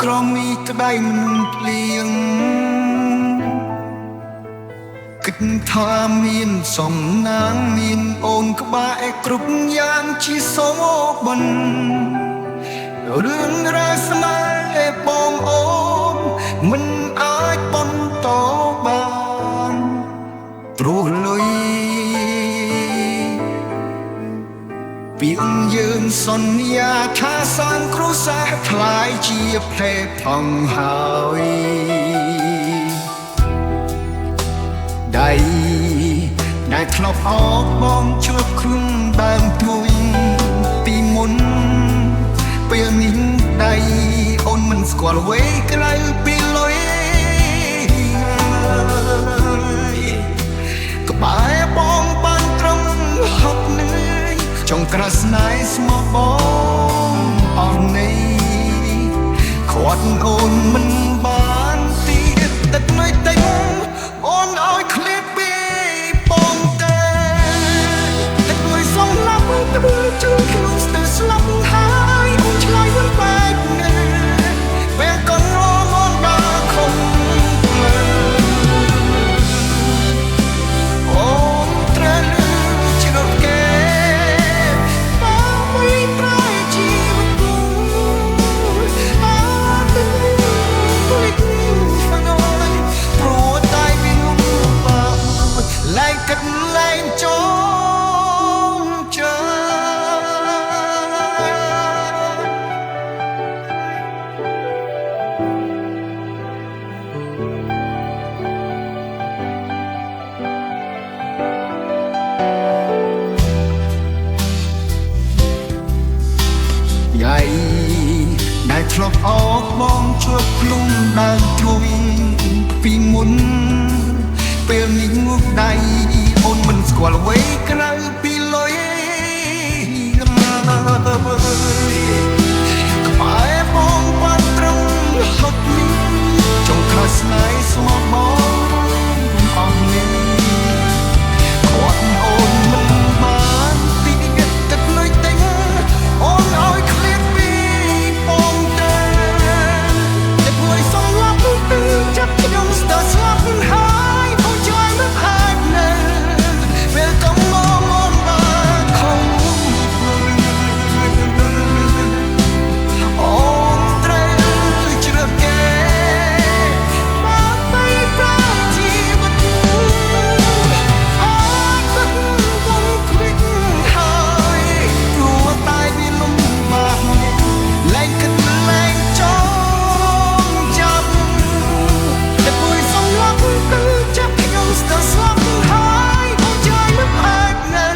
ក្រមមីក្ដៃមិនភ្លៀងគិតថាមានសំណាងមានអូនក្បែរគ្រប់យ៉ាងជាសូបិនរឿងរ៉ាវស្នេហ៍បងអូនមិនអាចបន្តបានព្រោះលុយពីយើងសន្យាថាសាងគ្រួសារខ្លាយជាផ្លែថងហើយដៃដែលធ្លាប់អបបងជាប់ខ្លួនដើមទួយពីមុនពេលនេះដៃអូនមិនស្គាល់អ្វីក្រៅពីលុយក្បែរបងបានត្រង់ហត់នឿយចង់ក្រាស់ស្នេហ៍ស្មោះបងអស់នេះគាត់អូនមិនបានទៀតទឹកនៅតែអូនឲ្យឃ្លាតពីបងតែទឹកមួយសងឡាប់ទៅជួយខ្លួនស្ទើរស្លាប់ហើយអូនឆ្លើយមិនបែកណាពេលកូនរមនដល់ខំអូនត្រូវលឺជារកគេបើមិនប្រែជីវិតអូនអាចទៅព្រោះតែវាងបាឡើងគិតលែងចងចាយាយដែលធ្លាប់អបបងជាប់ខ្លួនដើរជួយពីមុនពេលនេះងូតដៃអូនមិនស្គាល់អ្វីក្រៅពីលុយក្បែរបងបានត្រង់ហត់នេះចង់ខ្លាចស្នេហ៍ស្មោះបងអស់នេះគាត់អូនមិនបានទីទឹកលុយតែអូនឲ្យឃ្លាតពីបងតែតែព្រួយសងឡាប់ទៅចាប់ខ្ញុំស្ទើរស្លាប់ហើយអូនជួយមិនអាចណាពេលកំងមកបានខំអូនត្រូវជ្រើសគេមកទៅប្រែជីវិតអាចទៅបងគ្វិតហើយព្រោះតែវាលំបាកលែងគិតលែងចងចាំតែព្រួយសងឡាប់ទៅចាប់ខ្ញុំស្ទើរស្លាប់ហើយអូនជួយមិនអាចណា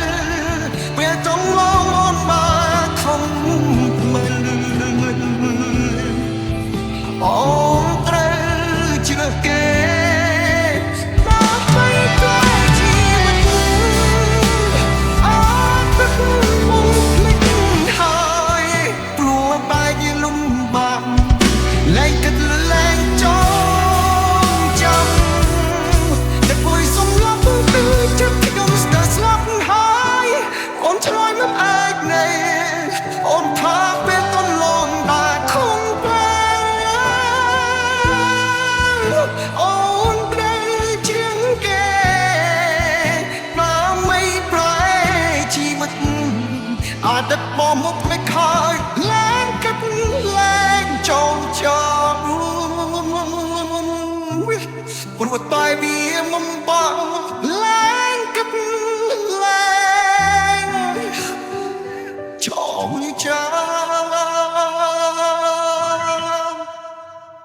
ពេលកំងមកបានខំមិនអូនត្រូវជ្រើសគេមកទៅប្រែជីវិតអាចទៅបងភ្លេចហើយព្រោះបែកលំបាកលែងគិតលែងចងចាំតែព្រួយសំឡាប់ទៅចាប់ខ្ញុំស្ទើរស្លាប់ហើយអូនឆ្លើយមិនអាចណែអូនថាពេលតលងដែរខំបែអូនត្រូវជាងគេដើម្បីប្រែជីវិតអតីតបងមុខមិនខើចលែងគិតលែងចងចាំព្រោះតែវាមិនបាន